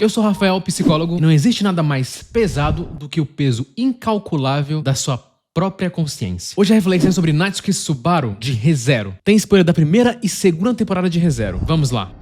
Eu sou Rafael, psicólogo, e não existe nada mais pesado do que o peso incalculável da sua própria consciência. Hoje a reflexão é sobre Natsuki Subaru, de Re:Zero. Tem spoiler da primeira e segunda temporada de Re:Zero. Vamos lá.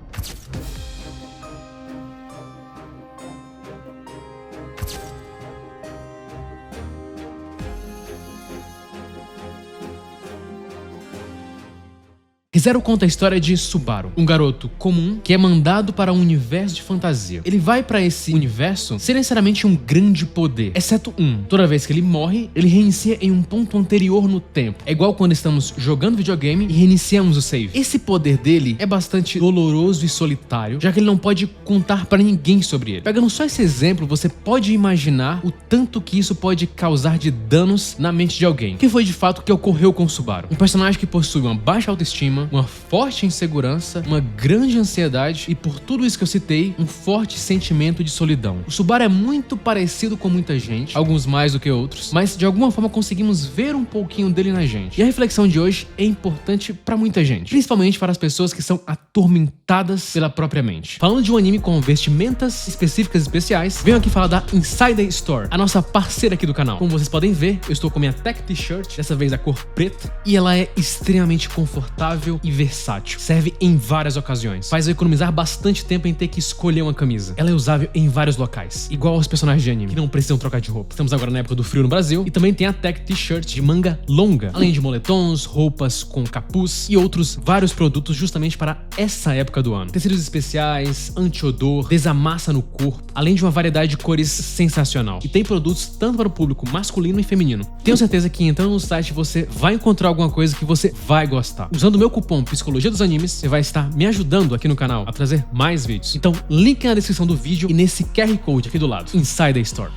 Re:Zero conta a história de Subaru, um garoto comum que é mandado para um universo de fantasia. Ele vai para esse universo sem necessariamente um grande poder, exceto um. Toda vez que ele morre, ele reinicia em um ponto anterior no tempo. É igual quando estamos jogando videogame e reiniciamos o save. Esse poder dele é bastante doloroso e solitário, já que ele não pode contar para ninguém sobre ele. Pegando só esse exemplo, você pode imaginar o tanto que isso pode causar de danos na mente de alguém. Que foi de fato o que ocorreu com Subaru. Um personagem que possui uma baixa autoestima, uma forte insegurança, uma grande ansiedade e, por tudo isso que eu citei, um forte sentimento de solidão. O Subaru é muito parecido com muita gente, alguns mais do que outros, mas de alguma forma conseguimos ver um pouquinho dele na gente. E a reflexão de hoje é importante pra muita gente, principalmente para as pessoas que são atormentadas pela própria mente. Falando de um anime com vestimentas específicas e especiais, venho aqui falar da Insider Store, a nossa parceira aqui do canal. Como vocês podem ver, eu estou com minha Tech T-shirt, dessa vez a cor preta, e ela é extremamente confortável e versátil. Serve em várias ocasiões. Faz eu economizar bastante tempo em ter que escolher uma camisa. Ela é usável em vários locais, igual aos personagens de anime, que não precisam trocar de roupa. Estamos agora na época do frio no Brasil, e também tem a Tech T-shirt de manga longa, além de moletons, roupas com capuz e outros vários produtos justamente para essa época do ano. Tecidos especiais, anti-odor, desamassa no corpo, além de uma variedade de cores sensacional. E tem produtos tanto para o público masculino e feminino. Tenho certeza que entrando no site você vai encontrar alguma coisa que você vai gostar. Usando o meu cupom Psicologia dos Animes, você vai estar me ajudando aqui no canal a trazer mais vídeos. Então, link na descrição do vídeo e nesse QR Code aqui do lado, Insider Store.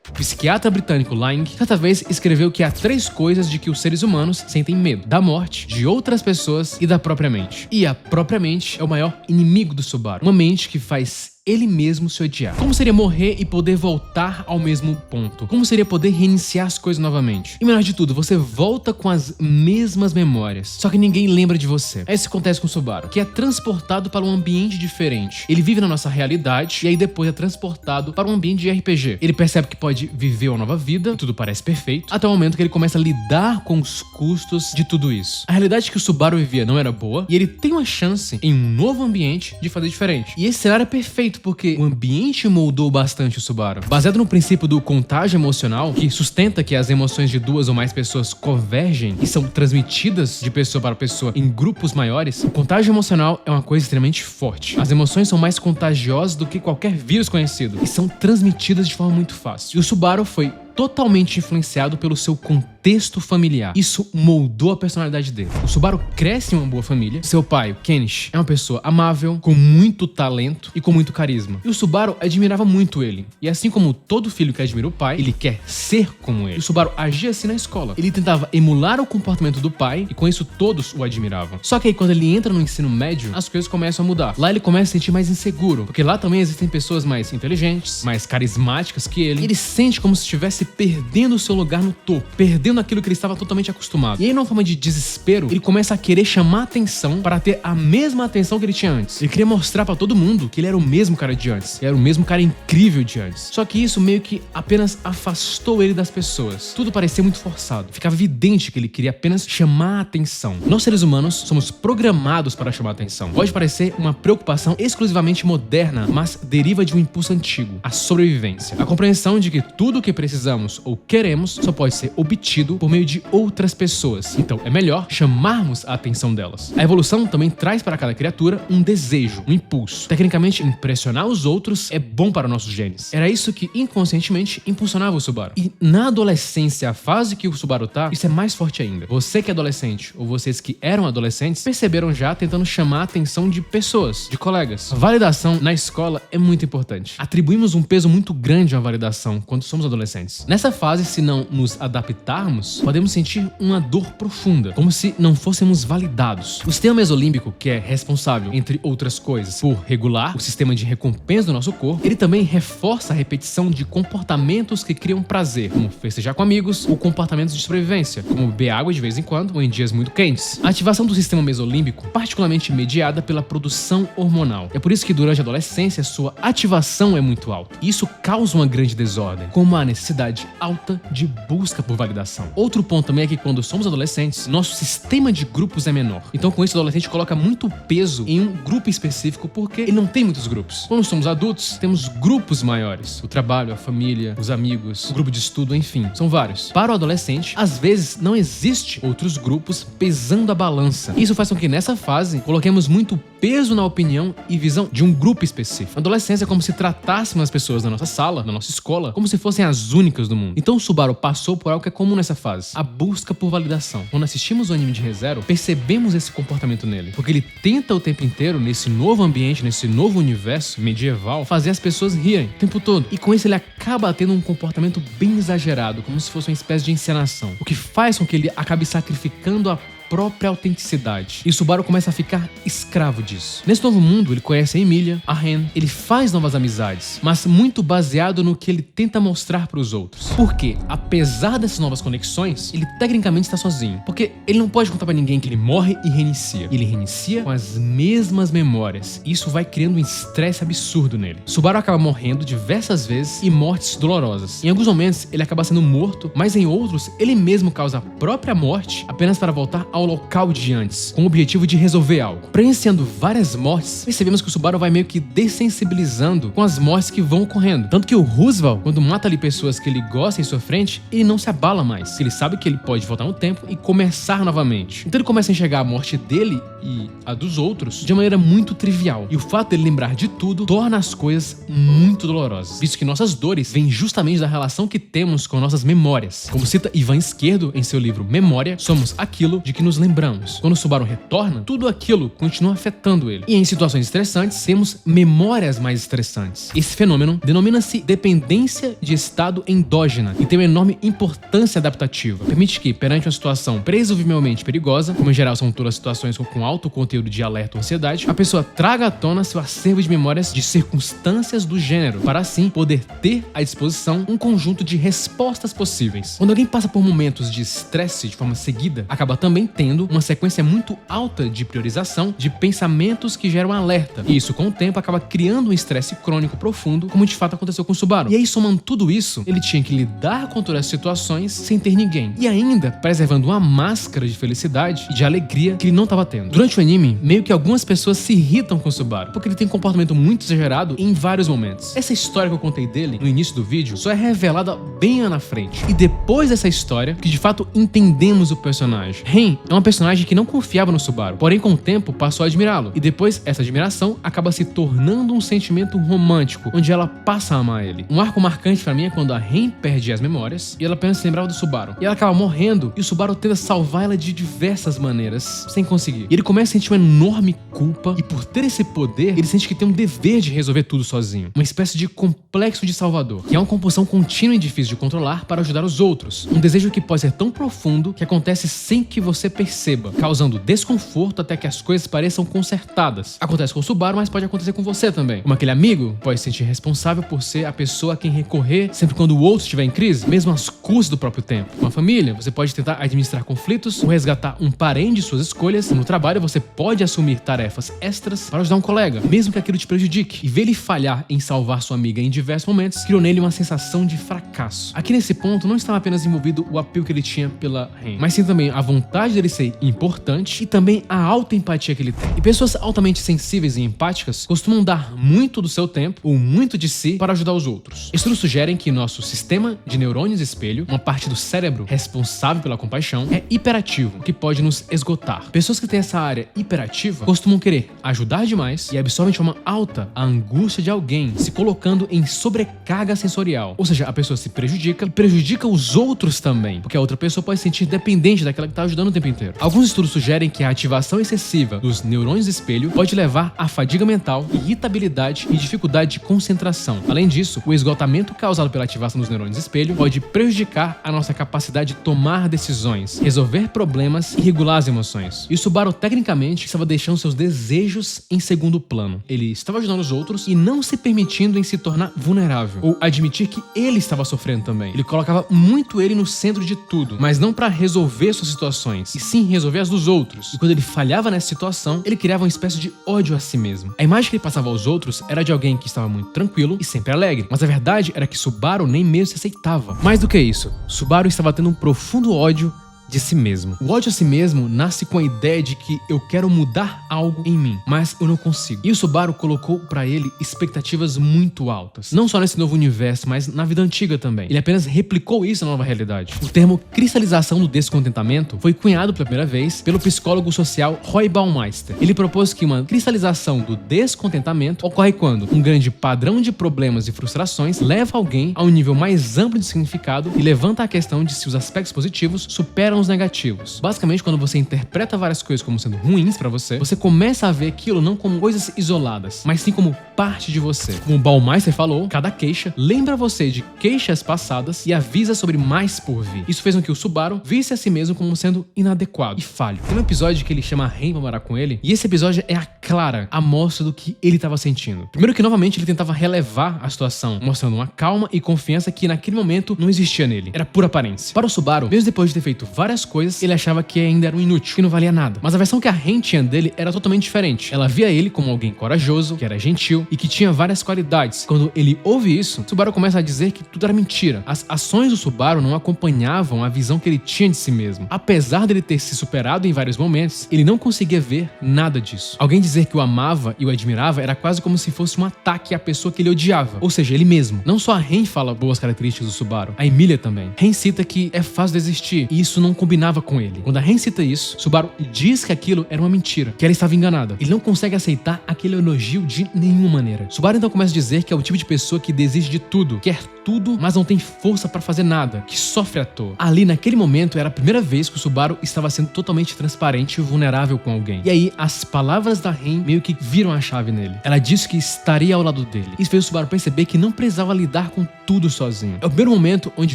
O psiquiatra britânico Laing certa vez escreveu que há 3 coisas de que os seres humanos sentem medo: da morte, de outras pessoas e da própria mente. E a própria mente é o maior inimigo do Subaru, uma mente que faz ele mesmo se odiar. Como seria morrer e poder voltar ao mesmo ponto? Como seria poder reiniciar as coisas novamente? E melhor de tudo, você volta com as mesmas memórias, só que ninguém lembra de você. É isso que acontece com o Subaru, que é transportado para um ambiente diferente. Ele vive na nossa realidade e aí depois é transportado para um ambiente de RPG. Ele percebe que pode viver uma nova vida, e tudo parece perfeito, até o momento que ele começa a lidar com os custos de tudo isso. A realidade que o Subaru vivia não era boa e ele tem uma chance em um novo ambiente de fazer diferente. E esse cenário é perfeito porque o ambiente moldou bastante o Subaru. Baseado no princípio do contágio emocional, que sustenta que as emoções de 2 ou mais pessoas convergem e são transmitidas de pessoa para pessoa em grupos maiores, o contágio emocional é uma coisa extremamente forte. As emoções são mais contagiosas do que qualquer vírus conhecido e são transmitidas de forma muito fácil. E o Subaru foi totalmente influenciado pelo seu contexto familiar. Isso moldou a personalidade dele. O Subaru cresce em uma boa família. Seu pai, o Kenichi, é uma pessoa amável, com muito talento e com muito carisma. E o Subaru admirava muito ele. E assim como todo filho que admira o pai, ele quer ser como ele. E o Subaru agia assim na escola. Ele tentava emular o comportamento do pai e com isso todos o admiravam. Só que aí quando ele entra no ensino médio, as coisas começam a mudar. Lá ele começa a se sentir mais inseguro, porque lá também existem pessoas mais inteligentes, mais carismáticas que ele. E ele sente como se estivesse perdendo o seu lugar no topo, perdendo aquilo que ele estava totalmente acostumado. E aí, numa forma de desespero, ele começa a querer chamar atenção para ter a mesma atenção que ele tinha antes. Ele queria mostrar para todo mundo que ele era o mesmo cara de antes, ele era o mesmo cara incrível de antes. Só que isso meio que apenas afastou ele das pessoas. Tudo parecia muito forçado. Ficava evidente que ele queria apenas chamar a atenção. Nós, seres humanos, somos programados para chamar a atenção. Pode parecer uma preocupação exclusivamente moderna, mas deriva de um impulso antigo, a sobrevivência. A compreensão de que tudo o que precisamos ou queremos só pode ser obtido por meio de outras pessoas. Então é melhor chamarmos a atenção delas. A evolução também traz para cada criatura um desejo, um impulso. Tecnicamente, impressionar os outros é bom para nossos genes. Era isso que inconscientemente impulsionava o Subaru. E na adolescência, a fase que o Subaru tá, isso é mais forte ainda. Você que é adolescente ou vocês que eram adolescentes perceberam já tentando chamar a atenção de pessoas, de colegas. A validação na escola é muito importante. Atribuímos um peso muito grande à validação quando somos adolescentes. Nessa fase, se não nos adaptarmos, podemos sentir uma dor profunda, como se não fôssemos validados. O sistema mesolímbico, que é responsável, entre outras coisas, por regular o sistema de recompensa do nosso corpo, ele também reforça a repetição de comportamentos que criam prazer, como festejar com amigos ou comportamentos de sobrevivência, como beber água de vez em quando ou em dias muito quentes. A ativação do sistema mesolímbico, particularmente mediada pela produção hormonal. É por isso que durante a adolescência sua ativação é muito alta. Isso causa uma grande desordem, com uma necessidade alta de busca por validação. Outro ponto também é que quando somos adolescentes, nosso sistema de grupos é menor. Então com isso o adolescente coloca muito peso em um grupo específico porque ele não tem muitos grupos. Quando somos adultos, temos grupos maiores. O trabalho, a família, os amigos, o grupo de estudo, enfim, são vários. Para o adolescente, às vezes não existe outros grupos pesando a balança. Isso faz com que nessa fase coloquemos muito peso na opinião e visão de um grupo específico. Na adolescência é como se tratássemos as pessoas da nossa sala, da nossa escola, como se fossem as únicas do mundo. Então o Subaru passou por algo que é comum nessa fase, a busca por validação. Quando assistimos o anime de Re:Zero, percebemos esse comportamento nele, porque ele tenta o tempo inteiro, nesse novo ambiente, nesse novo universo medieval, fazer as pessoas rirem o tempo todo. E com isso ele acaba tendo um comportamento bem exagerado, como se fosse uma espécie de encenação, o que faz com que ele acabe sacrificando a própria autenticidade. E o Subaru começa a ficar escravo disso. Nesse novo mundo, ele conhece a Emilia, a Ren, ele faz novas amizades, mas muito baseado no que ele tenta mostrar para os outros. Porque, apesar dessas novas conexões, ele tecnicamente está sozinho. Porque ele não pode contar para ninguém que ele morre e reinicia. Ele reinicia com as mesmas memórias. E isso vai criando um estresse absurdo nele. Subaru acaba morrendo diversas vezes e mortes dolorosas. Em alguns momentos, ele acaba sendo morto, mas em outros, ele mesmo causa a própria morte apenas para voltar ao local de antes, com o objetivo de resolver algo. Presenciando várias mortes, percebemos que o Subaru vai meio que dessensibilizando com as mortes que vão ocorrendo. Tanto que o Roosevelt, quando mata ali pessoas que ele gosta em sua frente, ele não se abala mais. Ele sabe que ele pode voltar no tempo e começar novamente. Então ele começa a enxergar a morte dele e a dos outros de uma maneira muito trivial. E o fato dele lembrar de tudo torna as coisas muito dolorosas, visto que nossas dores vêm justamente da relação que temos com nossas memórias. Como cita Ivan Esquerdo em seu livro Memória, somos aquilo de que nos lembramos. Quando o Subaru retorna, tudo aquilo continua afetando ele. E em situações estressantes, temos memórias mais estressantes. Esse fenômeno denomina-se dependência de estado endógena e tem uma enorme importância adaptativa. Permite que, perante uma situação presumivelmente perigosa, como em geral são todas situações com alto conteúdo de alerta ou ansiedade, a pessoa traga à tona seu acervo de memórias de circunstâncias do gênero, para assim poder ter à disposição um conjunto de respostas possíveis. Quando alguém passa por momentos de estresse de forma seguida, acaba também tendo uma sequência muito alta de priorização de pensamentos que geram alerta. E isso, com o tempo, acaba criando um estresse crônico profundo, como de fato aconteceu com o Subaru. E aí, somando tudo isso, ele tinha que lidar com todas as situações sem ter ninguém. E ainda preservando uma máscara de felicidade e de alegria que ele não estava tendo. Durante o anime, meio que algumas pessoas se irritam com o Subaru, porque ele tem um comportamento muito exagerado em vários momentos. Essa história que eu contei dele no início do vídeo só é revelada bem lá na frente. E depois dessa história, que de fato entendemos o personagem. Ren é uma personagem que não confiava no Subaru, porém com o tempo passou a admirá-lo. E depois essa admiração acaba se tornando um sentimento romântico, onde ela passa a amar ele. Um arco marcante pra mim é quando a Ren perde as memórias e ela apenas se lembrava do Subaru. E ela acaba morrendo e o Subaru tenta salvar ela de diversas maneiras, sem conseguir. E ele começa a sentir uma enorme culpa e por ter esse poder, ele sente que tem um dever de resolver tudo sozinho. Uma espécie de complexo de salvador, que é uma compulsão contínua e difícil de controlar para ajudar os outros. Um desejo que pode ser tão profundo que acontece sem que você perceba, causando desconforto até que as coisas pareçam consertadas. Acontece com o Subaru, mas pode acontecer com você também. Como aquele amigo pode se sentir responsável por ser a pessoa a quem recorrer sempre quando o outro estiver em crise, mesmo às custas do próprio tempo. Com a família, você pode tentar administrar conflitos ou resgatar um parente de suas escolhas. No trabalho, você pode assumir tarefas extras para ajudar um colega, mesmo que aquilo te prejudique. E ver ele falhar em salvar sua amiga em diversos momentos criou nele uma sensação de fracasso. Aqui nesse ponto não estava apenas envolvido o apelo que ele tinha pela Ren, mas sim também a vontade dele ser importante e também a alta empatia que ele tem. E pessoas altamente sensíveis e empáticas costumam dar muito do seu tempo ou muito de si para ajudar os outros. Estudos sugerem que nosso sistema de neurônios espelho, uma parte do cérebro responsável pela compaixão, é hiperativo, o que pode nos esgotar. Pessoas que têm essa área hiperativa costumam querer ajudar demais e absorvem de forma alta a angústia de alguém, se colocando em sobrecarga sensorial. Ou seja, a pessoa se prejudica e prejudica os outros também, porque a outra pessoa pode se sentir dependente daquela que está ajudando o tempo inteiro. inteiro. Alguns estudos sugerem que a ativação excessiva dos neurônios espelho pode levar a fadiga mental, irritabilidade e dificuldade de concentração. Além disso, o esgotamento causado pela ativação dos neurônios espelho pode prejudicar a nossa capacidade de tomar decisões, resolver problemas e regular as emoções. E o Subaru, tecnicamente, estava deixando seus desejos em segundo plano. Ele estava ajudando os outros e não se permitindo em se tornar vulnerável, ou admitir que ele estava sofrendo também. Ele colocava muito ele no centro de tudo, mas não para resolver suas situações, e sim resolver as dos outros. E quando ele falhava nessa situação, ele criava uma espécie de ódio a si mesmo. A imagem que ele passava aos outros era de alguém que estava muito tranquilo e sempre alegre, mas a verdade era que Subaru nem mesmo se aceitava. Mais do que isso, Subaru estava tendo um profundo ódio de si mesmo. O ódio a si mesmo nasce com a ideia de que eu quero mudar algo em mim, mas eu não consigo. E o Subaru colocou pra ele expectativas muito altas. Não só nesse novo universo, mas na vida antiga também. Ele apenas replicou isso na nova realidade. O termo cristalização do descontentamento foi cunhado pela primeira vez pelo psicólogo social Roy Baumeister. Ele propôs que uma cristalização do descontentamento ocorre quando um grande padrão de problemas e frustrações leva alguém a um nível mais amplo de significado e levanta a questão de se os aspectos positivos superam os negativos. Basicamente, quando você interpreta várias coisas como sendo ruins pra você, você começa a ver aquilo não como coisas isoladas, mas sim como parte de você. Como o Baumeister falou, cada queixa lembra você de queixas passadas e avisa sobre mais por vir. Isso fez com que o Subaru visse a si mesmo como sendo inadequado e falho. Tem um episódio que ele chama a Ren pra morar com ele, e esse episódio é a clara amostra do que ele estava sentindo. Primeiro que, novamente, ele tentava relevar a situação, mostrando uma calma e confiança que naquele momento não existia nele. Era pura aparência. Para o Subaru, mesmo depois de ter feito várias coisas, ele achava que ainda era um inútil, que não valia nada. Mas a versão que a Ren tinha dele era totalmente diferente. Ela via ele como alguém corajoso, que era gentil e que tinha várias qualidades. Quando ele ouve isso, Subaru começa a dizer que tudo era mentira. As ações do Subaru não acompanhavam a visão que ele tinha de si mesmo. Apesar dele ter se superado em vários momentos, ele não conseguia ver nada disso. Alguém dizer que o amava e o admirava era quase como se fosse um ataque à pessoa que ele odiava, ou seja, ele mesmo. Não só a Ren fala boas características do Subaru, a Emilia também. Ren cita que é fácil desistir, e isso não combinava com ele. Quando a Ren cita isso, Subaru diz que aquilo era uma mentira, que ela estava enganada. Ele não consegue aceitar aquele elogio de nenhuma maneira. Subaru então começa a dizer que é o tipo de pessoa que desiste de tudo, quer tudo, mas não tem força pra fazer nada, que sofre à toa. Ali, naquele momento, era a primeira vez que o Subaru estava sendo totalmente transparente e vulnerável com alguém. E aí, as palavras da Ren meio que viram a chave nele. Ela disse que estaria ao lado dele. Isso fez o Subaru perceber que não precisava lidar com tudo sozinho. É o primeiro momento onde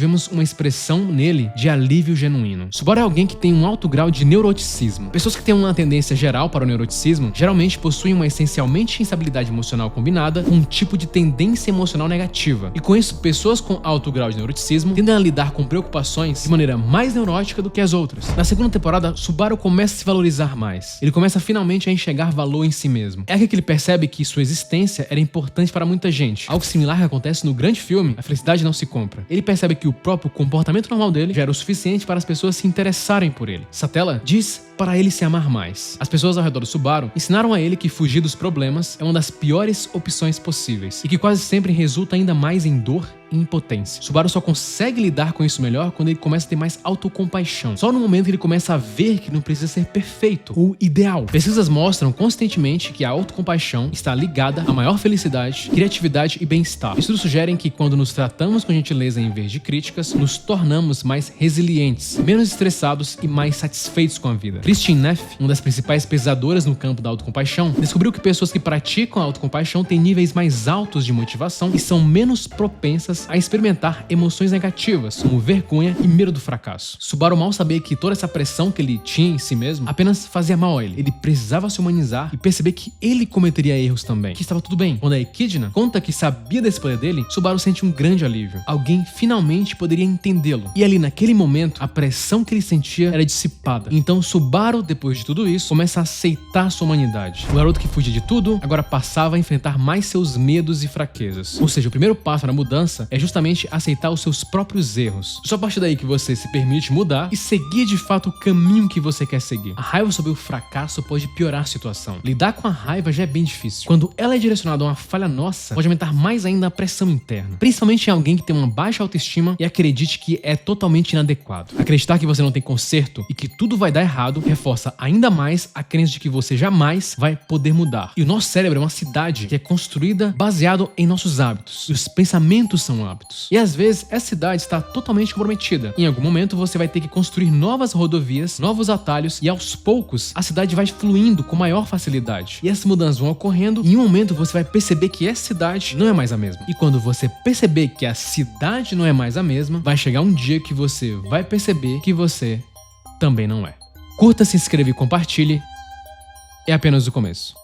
vemos uma expressão nele de alívio genuíno. Subaru é alguém que tem um alto grau de neuroticismo. Pessoas que têm uma tendência geral para o neuroticismo geralmente possuem uma essencialmente instabilidade emocional combinada com um tipo de tendência emocional negativa. E com isso, pessoas com alto grau de neuroticismo tendem a lidar com preocupações de maneira mais neurótica do que as outras. Na segunda temporada, Subaru começa a se valorizar mais. Ele começa finalmente a enxergar valor em si mesmo. É aqui que ele percebe que sua existência era importante para muita gente. Algo similar que acontece no grande filme A Felicidade Não Se Compra. Ele percebe que o próprio comportamento normal dele já era o suficiente para as pessoas se interessarem por ele. Satella diz para ele se amar mais. As pessoas ao redor do Subaru ensinaram a ele que fugir dos problemas é uma das piores opções possíveis e que quase sempre resulta ainda mais em dor e impotência. Subaru só consegue lidar com isso melhor quando ele começa a ter mais autocompaixão. Só no momento que ele começa a ver que não precisa ser perfeito ou ideal. Pesquisas mostram constantemente que a autocompaixão está ligada a maior felicidade, criatividade e bem-estar. Estudos sugerem que quando nos tratamos com gentileza em vez de críticas, nos tornamos mais resilientes, menos estressados e mais satisfeitos com a vida. Christine Neff, uma das principais pesquisadoras no campo da autocompaixão, descobriu que pessoas que praticam a autocompaixão têm níveis mais altos de motivação e são menos propensas a experimentar emoções negativas, como vergonha e medo do fracasso. Subaru mal sabia que toda essa pressão que ele tinha em si mesmo apenas fazia mal a ele. Ele precisava se humanizar e perceber que ele cometeria erros também, que estava tudo bem. Quando a Echidna conta que sabia desse poder dele, Subaru sente um grande alívio. Alguém finalmente poderia entendê-lo. E ali, naquele momento, a pressão que ele sentia era dissipada. Então Subaru, depois de tudo isso, começa a aceitar sua humanidade. O garoto que fugia de tudo, agora passava a enfrentar mais seus medos e fraquezas. Ou seja, o primeiro passo para a mudança é justamente aceitar os seus próprios erros. Só a partir daí que você se permite mudar e seguir de fato o caminho que você quer seguir. A raiva sobre o fracasso pode piorar a situação. Lidar com a raiva já é bem difícil. Quando ela é direcionada a uma falha nossa, pode aumentar mais ainda a pressão interna. Principalmente em alguém que tem uma baixa autoestima e acredite que é totalmente inadequado. Acreditar que você não tem conserto e que tudo vai dar errado reforça ainda mais a crença de que você jamais vai poder mudar. E o nosso cérebro é uma cidade que é construída baseado em nossos hábitos. E os pensamentos são péssimos hábitos. E às vezes essa cidade está totalmente comprometida. Em algum momento você vai ter que construir novas rodovias, novos atalhos e aos poucos a cidade vai fluindo com maior facilidade. E essas mudanças vão ocorrendo e em um momento você vai perceber que essa cidade não é mais a mesma. E quando você perceber que a cidade não é mais a mesma, vai chegar um dia que você vai perceber que você também não é. Curta, se inscreva e compartilhe. É apenas o começo.